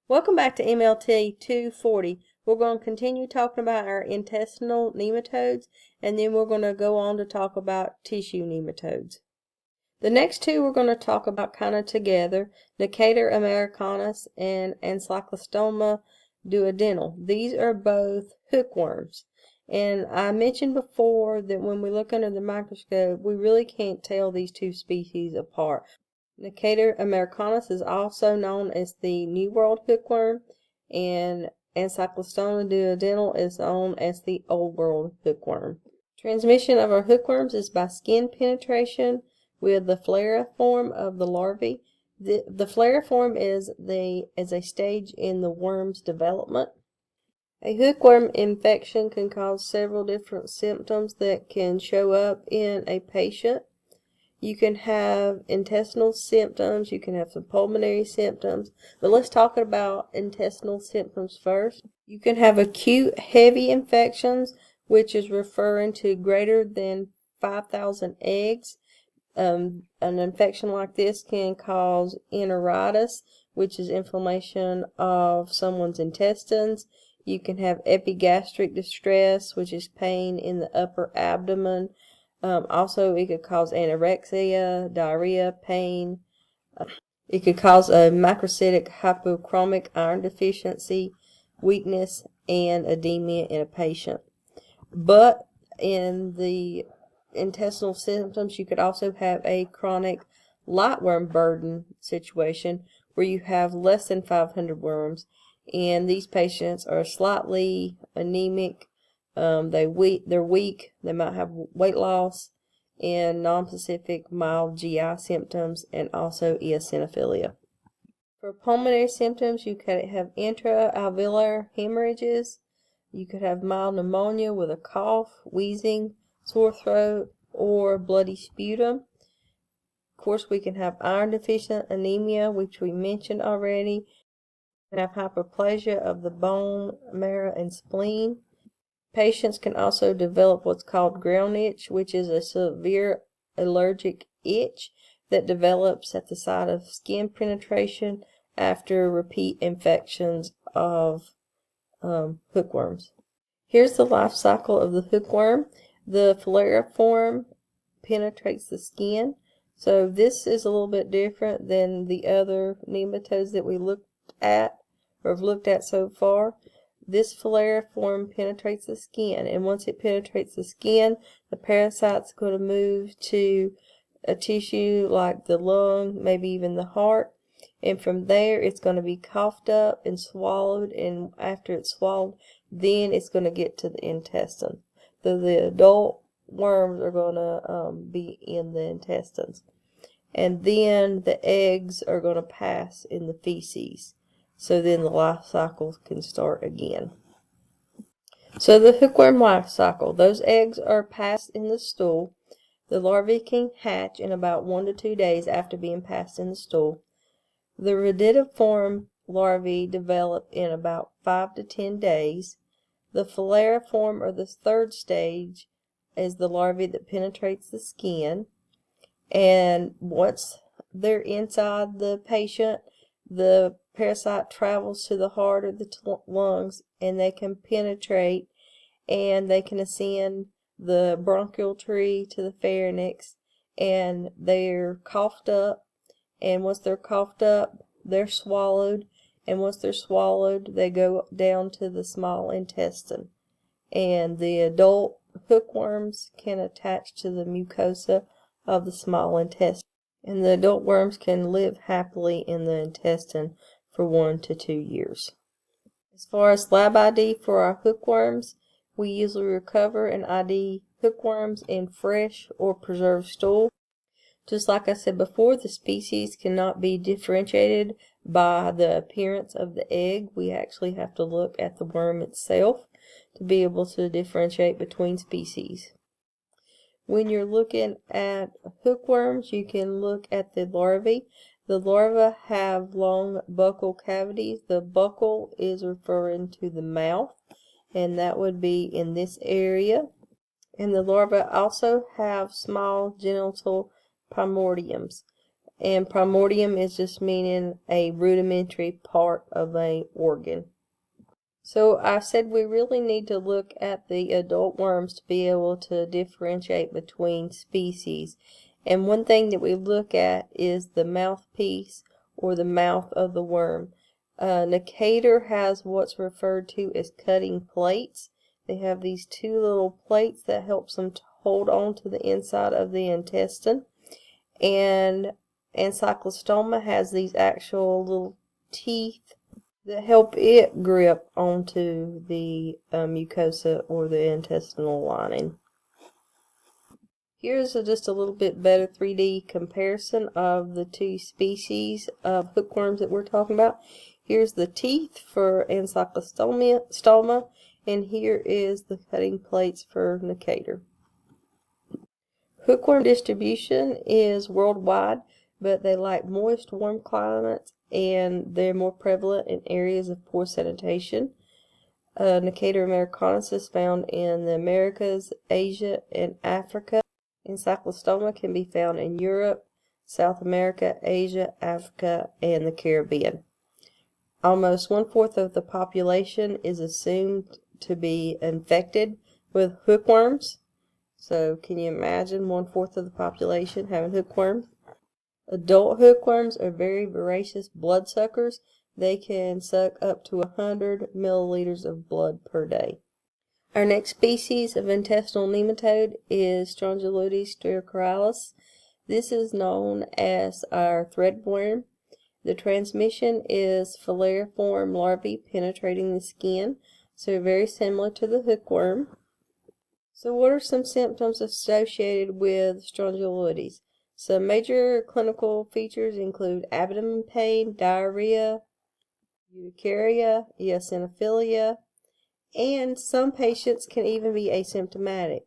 Welcome back to MLT 240. We're going to continue talking about our intestinal nematodes, and then we're going to go on to talk about tissue nematodes. The next two we're going to talk about kind of together, Necator americanus and Ancylostoma duodenal. These are both hookworms. And I mentioned before that when we look under the microscope, we really can't tell these two species apart. Necator americanus is also known as the New World hookworm, and Ancylostoma duodenal is known as the Old World hookworm. Transmission of our hookworms is by skin penetration with the flariform of the larvae. The flariform is a stage in the worm's development. A hookworm infection can cause several different symptoms that can show up in a patient. You can have intestinal symptoms, you can have some pulmonary symptoms, but let's talk about intestinal symptoms first. You can have acute heavy infections, which is referring to greater than 5,000 eggs. An infection like this can cause enteritis, which is inflammation of someone's intestines. You can have epigastric distress, which is pain in the upper abdomen. Also, it could cause anorexia, diarrhea, pain. It could cause a macrocytic hypochromic iron deficiency, weakness, and edema in a patient. But in the intestinal symptoms, you could also have a chronic lightworm burden situation where you have less than 500 worms, and these patients are slightly anemic. They're weak, they might have weight loss, and non-specific mild GI symptoms, and also eosinophilia. For pulmonary symptoms, you could have intra-alveolar hemorrhages. You could have mild pneumonia with a cough, wheezing, sore throat, or bloody sputum. Of course, we can have iron deficient anemia, which we mentioned already. We can have hyperplasia of the bone marrow and spleen. Patients can also develop what's called ground itch, which is a severe allergic itch that develops at the site of skin penetration after repeat infections of hookworms. Here's the life cycle of the hookworm. The flariform penetrates the skin. So this is a little bit different than the other nematodes that we looked at or have looked at so far. This flariform penetrates the skin, and once it penetrates the skin, the parasite's going to move to a tissue like the lung, maybe even the heart, and from there it's going to be coughed up and swallowed, and after it's swallowed, then it's going to get to the intestine. So the adult worms are going to be in the intestines, and then the eggs are going to pass in the feces. So then the life cycle can start again. So the hookworm life cycle, those eggs are passed in the stool. The larvae can hatch in about 1 to 2 days after being passed in the stool. The radidiform larvae develop in about 5 to 10 days. The flariform, or the third stage, is the larvae that penetrates the skin. And once they're inside the patient, the parasite travels to the heart or the lungs, and they can penetrate, and they can ascend the bronchial tree to the pharynx, and they're coughed up, and once they're coughed up, they're swallowed, and once they're swallowed, they go down to the small intestine. And the adult hookworms can attach to the mucosa of the small intestine. And the adult worms can live happily in the intestine for 1 to 2 years. As far as lab ID for our hookworms, we usually recover and ID hookworms in fresh or preserved stool. Just like I said before, the species cannot be differentiated by the appearance of the egg. We actually have to look at the worm itself to be able to differentiate between species. When you're looking at hookworms, you can look at the larvae. The larvae have long buccal cavities. The buccal is referring to the mouth, and that would be in this area. And the larvae also have small genital primordiums. And primordium is just meaning a rudimentary part of a organ. So I said we really need to look at the adult worms to be able to differentiate between species. And one thing that we look at is the mouthpiece or the mouth of the worm. Necator has what's referred to as cutting plates. They have these two little plates that helps them to hold on to the inside of the intestine. And Encyclostoma has these actual little teeth that help it grip onto the mucosa or the intestinal lining. Here's just a little bit better 3D comparison of the two species of hookworms that we're talking about. Here's the teeth for Encyclostoma, and here is the cutting plates for Necator. Hookworm distribution is worldwide, but they like moist, warm climates, and they're more prevalent in areas of poor sanitation. Necator americanus is found in the Americas, Asia, and Africa. Encyclostoma can be found in Europe, South America, Asia, Africa, and the Caribbean. Almost 1/4 of the population is assumed to be infected with hookworms. So can you imagine 1/4 of the population having hookworms? Adult hookworms are very voracious bloodsuckers. They can suck up to 100 milliliters of blood per day. Our next species of intestinal nematode is Strongyloides stercoralis. This is known as our threadworm. The transmission is filariform larvae penetrating the skin, so very similar to the hookworm. So what are some symptoms associated with strongyloides? Some major clinical features include abdomen pain, diarrhea, urticaria, eosinophilia, and some patients can even be asymptomatic.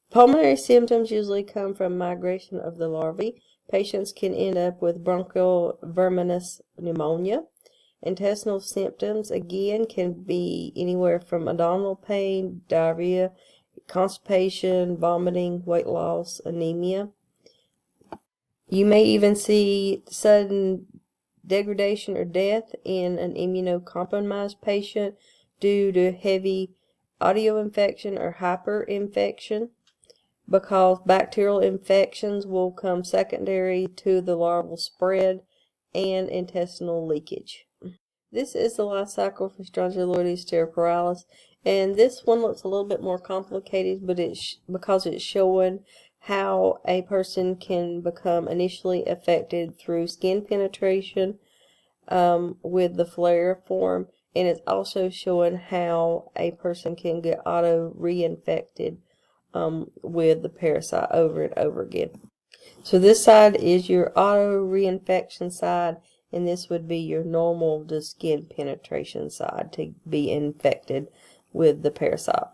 Pulmonary symptoms usually come from migration of the larvae. Patients can end up with bronchial verminous pneumonia. Intestinal symptoms, again, can be anywhere from abdominal pain, diarrhea, constipation, vomiting, weight loss, anemia. You may even see sudden degradation or death in an immunocompromised patient due to heavy audio infection or hyperinfection, because bacterial infections will come secondary to the larval spread and intestinal leakage. This is the life cycle for Strongyloides stercoralis, and this one looks a little bit more complicated, but because it's showing how a person can become initially affected through skin penetration with the filariform, and it's also showing how a person can get auto-reinfected with the parasite over and over again. So this side is your auto-reinfection side, and this would be your normal just skin penetration side to be infected with the parasite.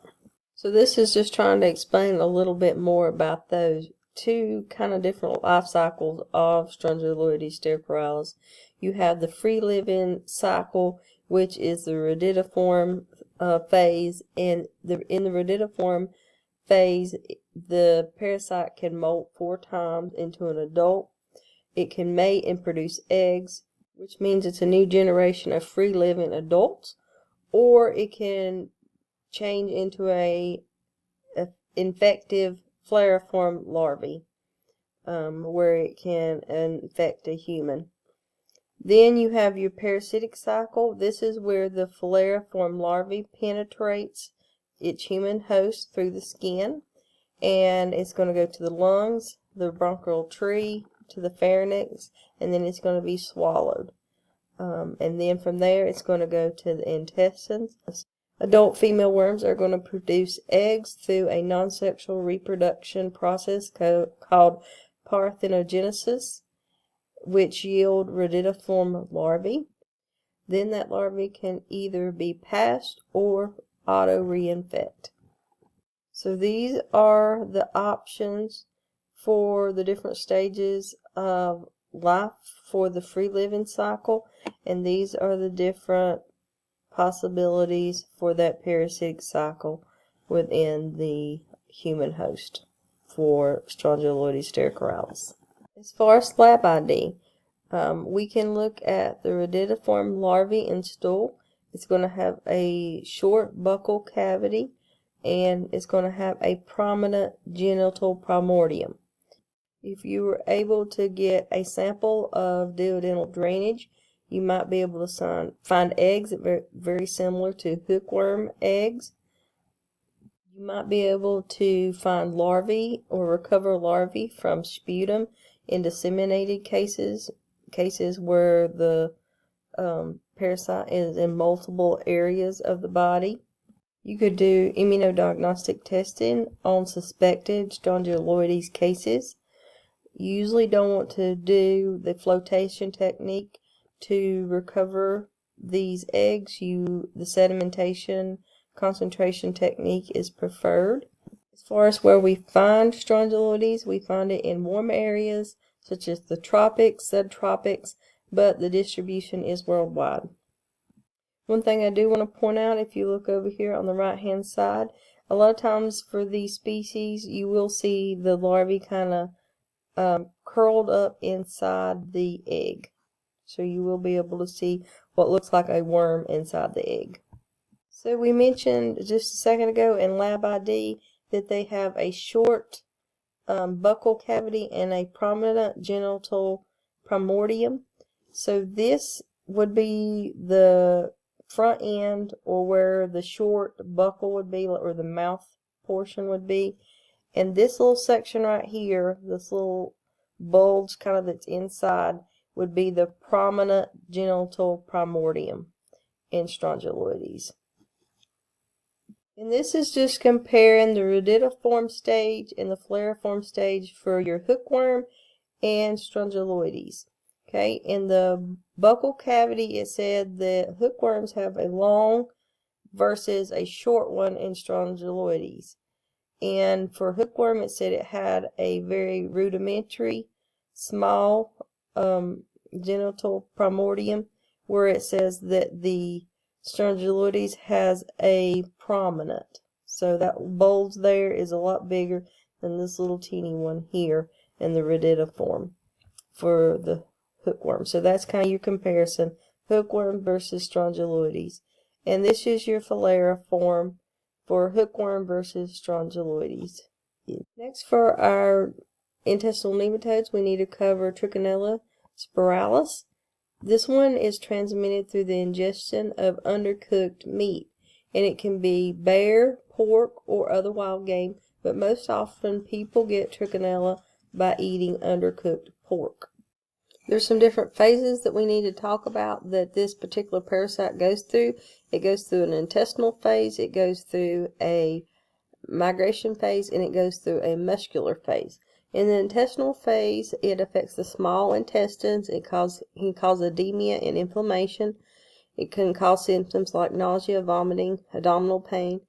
So this is just trying to explain a little bit more about those two kind of different life cycles of Strongyloides stercoralis. You have the free-living cycle, which is the rudiform phase, and in the rudiform phase, the parasite can molt 4 times into an adult. It can mate and produce eggs, which means it's a new generation of free-living adults, or it can change into a infective filariform larvae, where it can infect a human. Then you have your parasitic cycle. This is where the filariform larvae penetrates its human host through the skin, and it's going to go to the lungs, the bronchial tree, to the pharynx, and then it's going to be swallowed. And then from there it's going to go to the intestines. Adult female worms are going to produce eggs through a non-sexual reproduction process called parthenogenesis, which yield rudiform larvae. Then that larvae can either be passed or auto-reinfect. So these are the options for the different stages of life for the free-living cycle, and these are the different possibilities for that parasitic cycle within the human host for Strongyloides stercoralis. As far as lab ID, we can look at the radidiform larvae in stool. It's going to have a short buccal cavity, and it's going to have a prominent genital primordium. If you were able to get a sample of duodenal drainage, you might be able to find eggs that are very similar to hookworm eggs. You might be able to find larvae or recover larvae from sputum in disseminated cases where the parasite is in multiple areas of the body. You could do immunodiagnostic testing on suspected strongyloides cases. You usually don't want to do the flotation technique to recover these eggs. The sedimentation concentration technique is preferred. As far as where we find strongyloides, we find it in warm areas such as the tropics, subtropics, but the distribution is worldwide. One thing I do want to point out, if you look over here on the right hand side, a lot of times for these species you will see the larvae kind of curled up inside the egg. So you will be able to see what looks like a worm inside the egg. So we mentioned just a second ago in Lab ID that they have a short buccal cavity and a prominent genital primordium. So this would be the front end, or where the short buccal would be, or the mouth portion would be. And this little section right here, this little bulge kind of that's inside, would be the prominent genital primordium in strongyloides. And this is just comparing the radidiform stage and the flariform stage for your hookworm and strongyloides. Okay, in the buccal cavity it said that hookworms have a long versus a short one in strongyloides. And for hookworm, it said it had a very rudimentary, small genital primordium, where it says that the strongyloides has a prominent. So that bulge there is a lot bigger than this little teeny one here in the radidiform for the hookworm. So that's kind of your comparison, hookworm versus strongyloides. And this is your filariform for hookworm versus strongyloides. Next, for our intestinal nematodes, we need to cover Trichinella spiralis. This one is transmitted through the ingestion of undercooked meat, and it can be bear, pork, or other wild game, but most often people get Trichinella by eating undercooked pork. There's some different phases that we need to talk about that this particular parasite goes through. It goes through an intestinal phase, it goes through a migration phase, and it goes through a muscular phase. In the intestinal phase, it affects the small intestines. It can cause edema and inflammation. It can cause symptoms like nausea, vomiting, abdominal pain,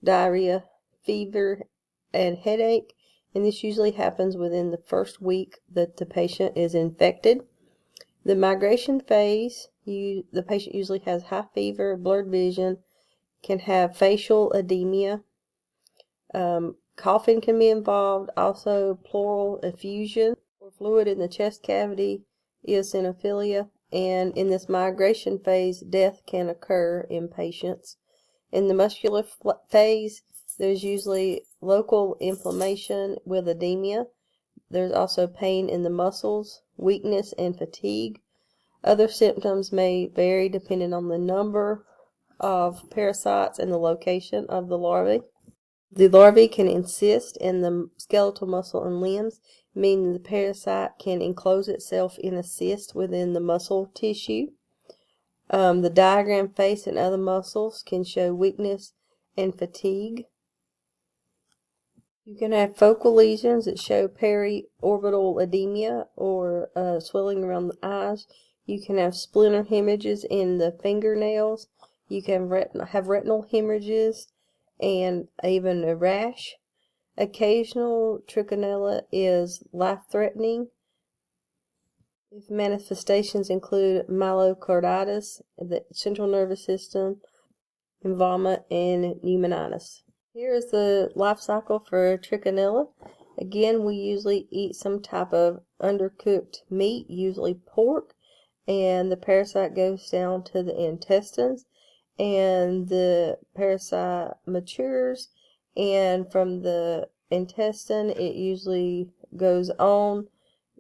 diarrhea, fever, and headache. And this usually happens within the first week that the patient is infected. The migration phase, the patient usually has high fever, blurred vision, can have facial edema, coughing can be involved, also pleural effusion or fluid in the chest cavity, eosinophilia, and in this migration phase, death can occur in patients. In the muscular phase, there's usually local inflammation with edema. There's also pain in the muscles, weakness, and fatigue. Other symptoms may vary depending on the number of parasites and the location of the larvae. The larvae can encyst in the skeletal muscle and limbs, meaning the parasite can enclose itself in a cyst within the muscle tissue. The diaphragm, face, and other muscles can show weakness and fatigue. You can have focal lesions that show periorbital edema or swelling around the eyes. You can have splinter hemorrhages in the fingernails. You can have retinal hemorrhages and even a rash. Occasional trichinella is life-threatening. If manifestations include myocarditis, the central nervous system, and vomit and pneumonitis. Here is the life cycle for trichinella. Again, we usually eat some type of undercooked meat, usually pork, and the parasite goes down to the intestines, and the parasite matures, and from the intestine it usually goes on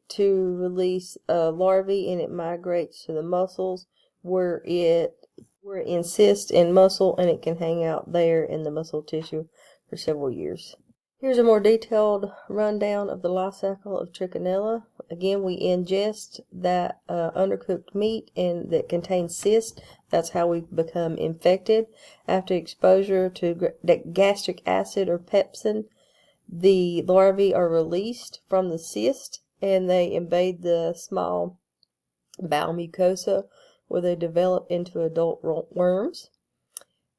to release larvae, and it migrates to the muscles where it insists in muscle, and it can hang out there in the muscle tissue for several years. Here's a more detailed rundown of the life cycle of Trichinella. Again, we ingest that undercooked meat and that contains cyst. That's how we become infected. After exposure to gastric acid or pepsin, the larvae are released from the cyst and they invade the small bowel mucosa where they develop into adult worms.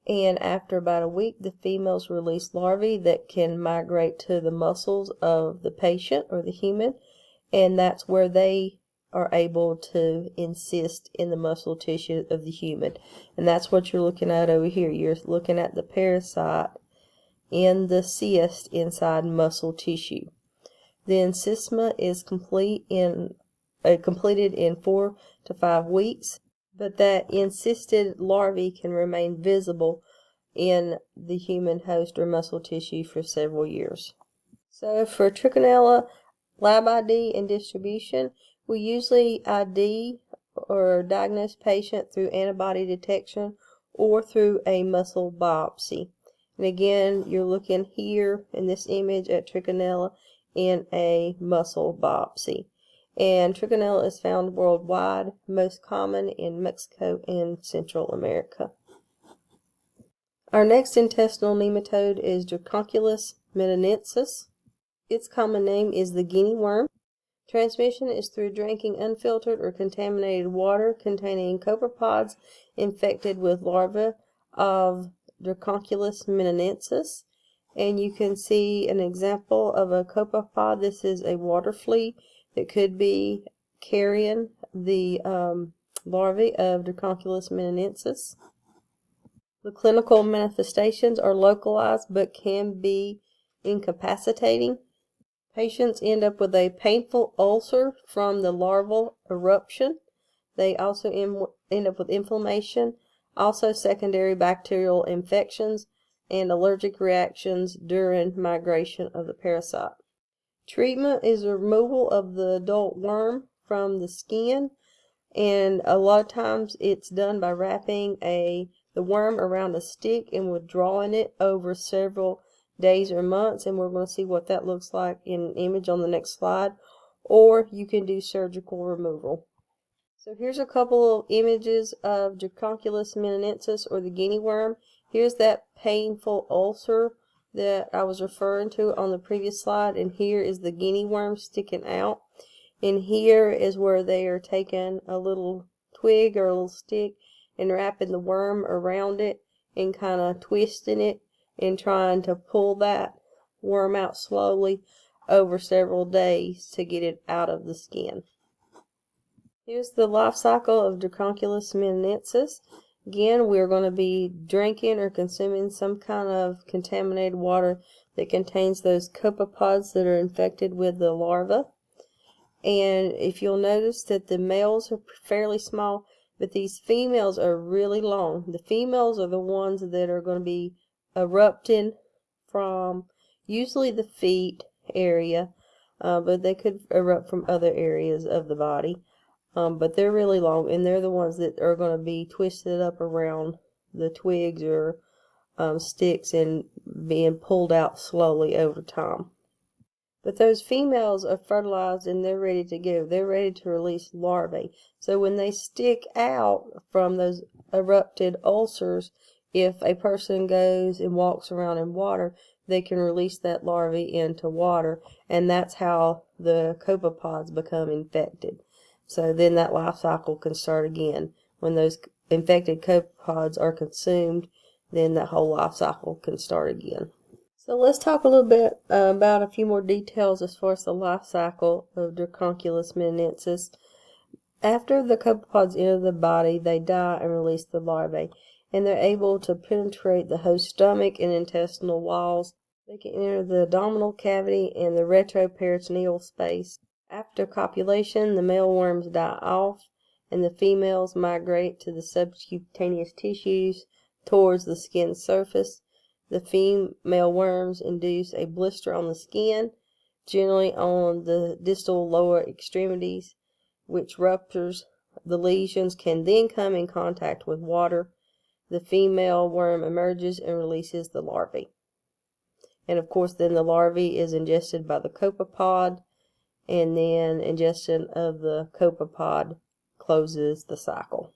And after about a week, the females release larvae that can migrate to the muscles of the patient or the human, and that's where they are able to insist in the muscle tissue of the human. And that's what you're looking at over here. You're looking at the parasite in the cyst inside muscle tissue. The encystema is completed in 4 to 5 weeks, but that encysted larvae can remain visible in the human host or muscle tissue for several years. So for Trichinella lab ID and distribution, we usually ID or diagnose patient through antibody detection or through a muscle biopsy. And again, you're looking here in this image at Trichinella in a muscle biopsy. And Trichinella is found worldwide, most common in Mexico and Central America. Our next intestinal nematode is Dracunculus meninensis. Its common name is the guinea worm. Transmission is through drinking unfiltered or contaminated water containing copepods infected with larvae of Dracunculus meninensis. And you can see an example of a copepod. This is a water flea that could be carrying the larvae of Dracunculus meninensis. The clinical manifestations are localized but can be incapacitating. Patients end up with a painful ulcer from the larval eruption. They also end up with inflammation, also secondary bacterial infections, and allergic reactions during migration of the parasite. Treatment is removal of the adult worm from the skin, and a lot of times it's done by wrapping the worm around a stick and withdrawing it over several days or months, and we're going to see what that looks like in an image on the next slide. Or you can do surgical removal. So here's a couple of images of Dracunculus meninensis, or the guinea worm. Here's that painful ulcer that I was referring to on the previous slide, and here is the guinea worm sticking out. And here is where they are taking a little twig or a little stick and wrapping the worm around it and kind of twisting it and trying to pull that worm out slowly over several days to get it out of the skin. Here's the life cycle of Dracunculus meninensis. Again, we're going to be drinking or consuming some kind of contaminated water that contains those copepods that are infected with the larva. And if you'll notice that the males are fairly small, but these females are really long. The females are the ones that are going to be erupting from usually the feet area, but they could erupt from other areas of the body. But they're really long, and they're the ones that are going to be twisted up around the twigs or sticks and being pulled out slowly over time. But those females are fertilized and they're ready to go. They're ready to release larvae. So when they stick out from those erupted ulcers, if a person goes and walks around in water, they can release that larvae into water, and that's how the copepods become infected. So then that life cycle can start again. When those infected copepods are consumed, then that whole life cycle can start again. So let's talk a little bit about a few more details as far as the life cycle of Dracunculus meninensis. After the copepods enter the body, they die and release the larvae, and they're able to penetrate the host stomach and intestinal walls. They can enter the abdominal cavity and the retroperitoneal space. After copulation, the male worms die off, and the females migrate to the subcutaneous tissues towards the skin surface. The female worms induce a blister on the skin, generally on the distal lower extremities, which ruptures. The lesions can then come in contact with water. The female worm emerges and releases the larvae. And of course, then the larvae is ingested by the copepod, and then ingestion of the copepod closes the cycle.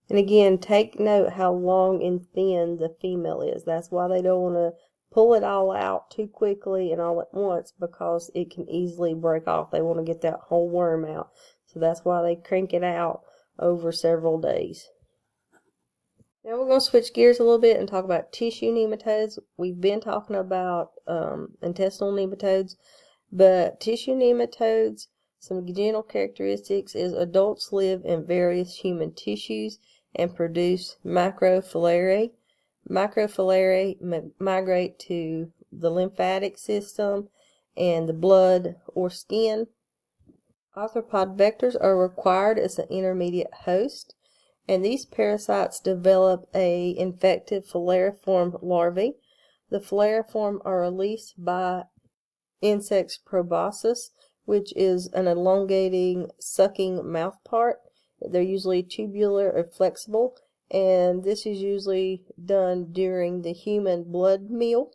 And again, take note how long and thin the female is. That's why they don't want to pull it all out too quickly and all at once, because it can easily break off. They want to get that whole worm out. So that's why they crank it out over several days. Now we're going to switch gears a little bit and talk about tissue nematodes. We've been talking about intestinal nematodes, but tissue nematodes, some general characteristics is adults live in various human tissues and produce macrophilae. Macrophilae migrate to the lymphatic system and the blood or skin. Arthropod vectors are required as an intermediate host, and these parasites develop a infected filariform larvae. The filariform are released by insects proboscis, which is an elongating, sucking mouth part. They're usually tubular or flexible, and this is usually done during the human blood meal.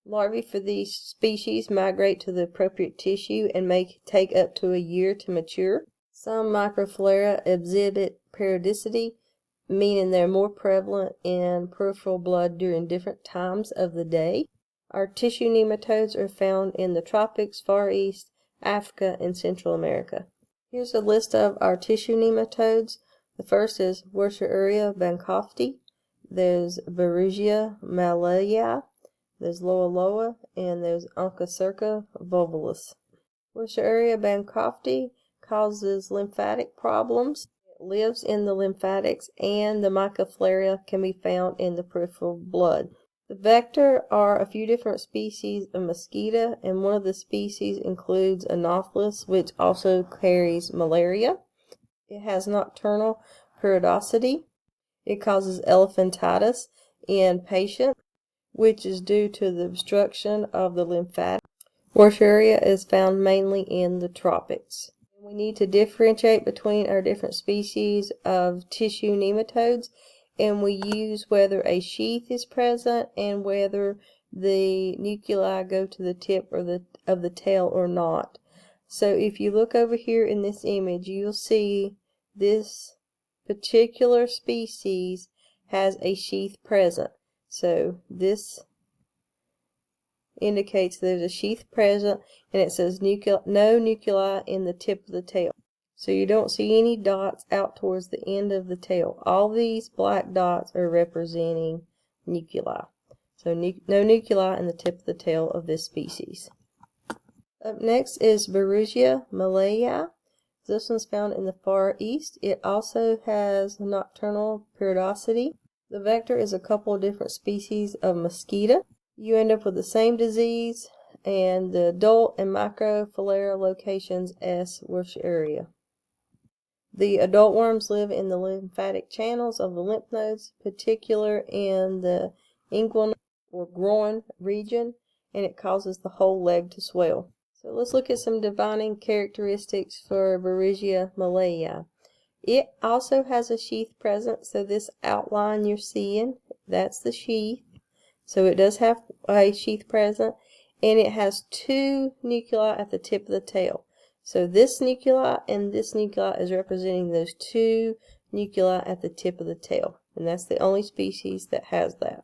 Larvae for these species migrate to the appropriate tissue and may take up to a year to mature. Some microfilaria exhibit periodicity, meaning they're more prevalent in peripheral blood during different times of the day. Our tissue nematodes are found in the tropics, Far East, Africa, and Central America. Here's a list of our tissue nematodes. The first is Wuertteria bancrofti. There's Beruggia malleyi. There's Loa loa, and there's Onchocerca volvulus. Wuertteria bancrofti causes lymphatic problems. It lives in the lymphatics, and the microfilaria can be found in the peripheral blood. The vector are a few different species of mosquito, and one of the species includes Anopheles, which also carries malaria. It has nocturnal periodicity. It causes elephantitis in patients, which is due to the obstruction of the lymphatic. Wuertteria is found mainly in the tropics. We need to differentiate between our different species of tissue nematodes, and we use whether a sheath is present and whether the nuclei go to the tip or of the tail or not. So if you look over here in this image, you'll see this particular species has a sheath present. So this indicates there's a sheath present, and it says no nuclei in the tip of the tail. So you don't see any dots out towards the end of the tail. All these black dots are representing nuclei. So no nuclei in the tip of the tail of this species. Up next is Beruggia malleyi. This one's found in the Far East. It also has nocturnal periodicity. The vector is a couple of different species of mosquito. You end up with the same disease, and the adult and microfilaria locations as Wuertteria. The adult worms live in the lymphatic channels of the lymph nodes, particular in the inguinal or groin region, and it causes the whole leg to swell. So let's look at some defining characteristics for Beruggia malleyi. It also has a sheath present, so this outline you're seeing, that's the sheath. So it does have a sheath present, and it has two nuclei at the tip of the tail. So this nuclei and this nuclei is representing those two nuclei at the tip of the tail, and that's the only species that has that.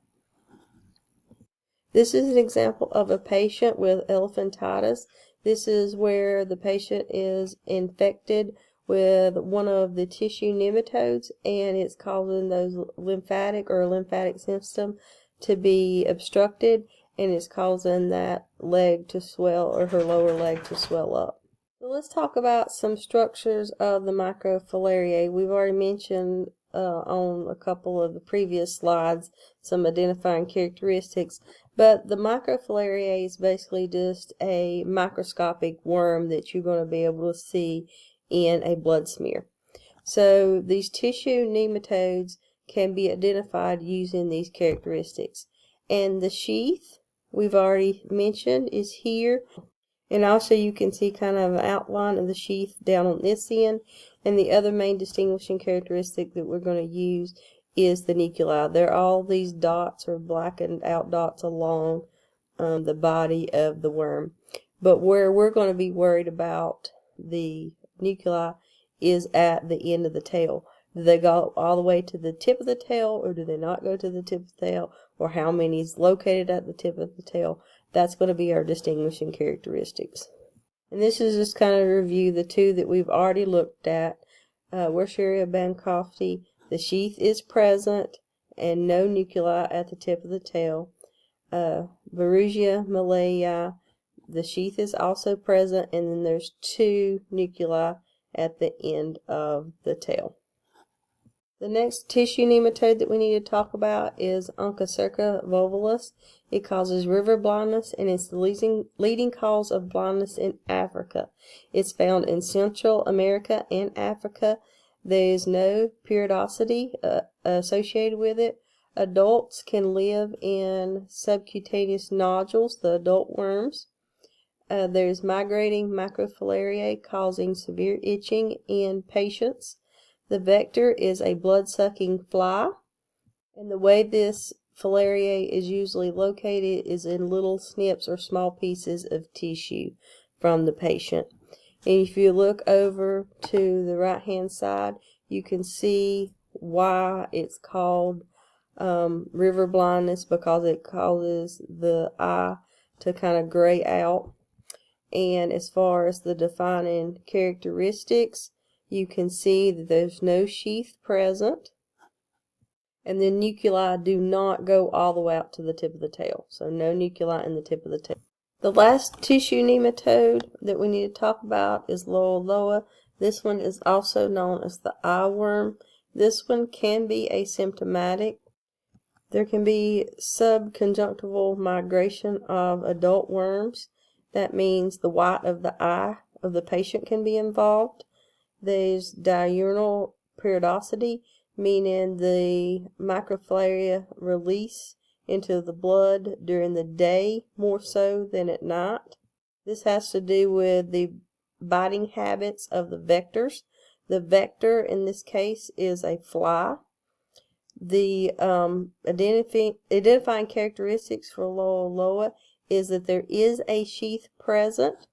This is an example of a patient with elephantitis. This is where the patient is infected with one of the tissue nematodes, and it's causing those lymphatic system to be obstructed, and it's causing that leg to swell, or her lower leg to swell up. So let's talk about some structures of the microfilariae. We've already mentioned on a couple of the previous slides some identifying characteristics, But the microfilariae is basically just a microscopic worm that you're going to be able to see in a blood smear. So these tissue nematodes can be identified using these characteristics. And the sheath we've already mentioned is here. And also you can see kind of an outline of the sheath down on this end. And the other main distinguishing characteristic that we're going to use is the nuclei. They're all these dots or blackened out dots along the body of the worm. But where we're going to be worried about the nuclei is at the end of the tail. Do they go all the way to the tip of the tail, or do they not go to the tip of the tail, or how many is located at the tip of the tail? That's going to be our distinguishing characteristics. And this is just kind of a review the two that we've already looked at. Werscheria bancrofti, the sheath is present and no nuclei at the tip of the tail. Berrugia malayi, the sheath is also present, and then there's two nuclei at the end of the tail. The next tissue nematode that we need to talk about is Onchocerca volvulus. It causes river blindness, and it's the leading cause of blindness in Africa. It's found in Central America and Africa. There is no periodicity associated with it. Adults can live in subcutaneous nodules, the adult worms. There's migrating microfilariae causing severe itching in patients. The vector is a blood-sucking fly, and the way this filariae is usually located is in little snips or small pieces of tissue from the patient. And if you look over to the right-hand side, you can see why it's called river blindness, because it causes the eye to kind of gray out. And as far as the defining characteristics, you can see that there's no sheath present, and the nuclei do not go all the way out to the tip of the tail. So no nuclei in the tip of the tail. The last tissue nematode that we need to talk about is Loa. This one is also known as the eye worm. This one can be asymptomatic. There can be subconjunctival migration of adult worms. That means the white of the eye of the patient can be involved. There's diurnal periodicity, meaning the microfilaria release into the blood during the day more so than at night. This has to do with the biting habits of the vectors. The vector in this case is a fly. The identifying characteristics for Loa is that there is a sheath present.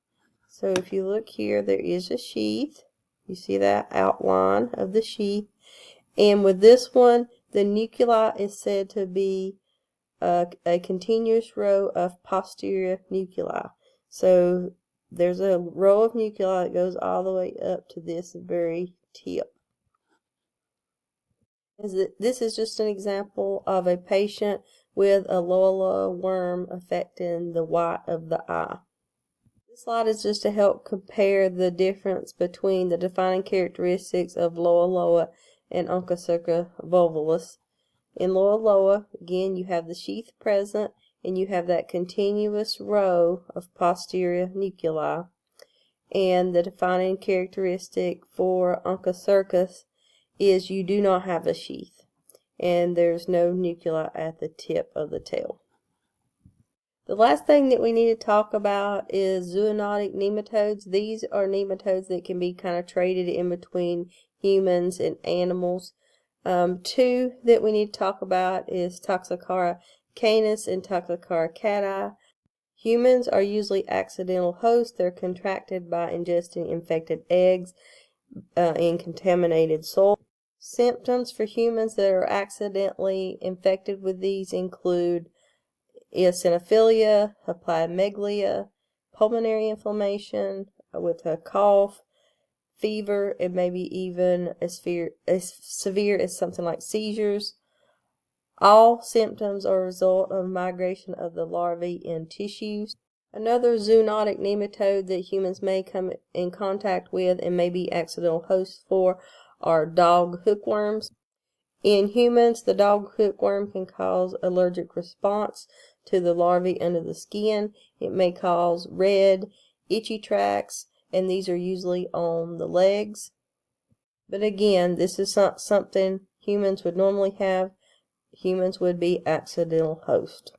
So if you look here, there is a sheath. You see that outline of the sheath. And with this one, the nuclei is said to be a continuous row of posterior nuclei. So there's a row of nuclei that goes all the way up to this very tip. This is just an example of a patient with a Loa worm affecting the white of the eye. This slide is just to help compare the difference between the defining characteristics of Loa and Onchocerca volvulus. In Loa, again, you have the sheath present, and you have that continuous row of posterior nuclei. And the defining characteristic for Onchocercus is you do not have a sheath, and there's no nuclei at the tip of the tail. The last thing that we need to talk about is zoonotic nematodes. These are nematodes that can be kind of traded in between humans and animals. Two that we need to talk about is Toxocara canis and Toxocara cati. Humans are usually accidental hosts. They're contracted by ingesting infected eggs in contaminated soil. Symptoms for humans that are accidentally infected with these include eosinophilia, hepatomegalia, pulmonary inflammation with a cough, fever, and maybe even as severe as something like seizures. All symptoms are a result of migration of the larvae in tissues. Another zoonotic nematode that humans may come in contact with and may be accidental hosts for are dog hookworms. In humans, the dog hookworm can cause allergic response to the larvae under the skin. It may cause red, itchy tracks, and these are usually on the legs. But again, this is not something humans would normally have. Humans would be accidental hosts.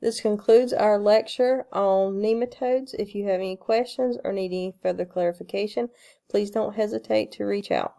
This concludes our lecture on nematodes. If you have any questions or need any further clarification, please don't hesitate to reach out.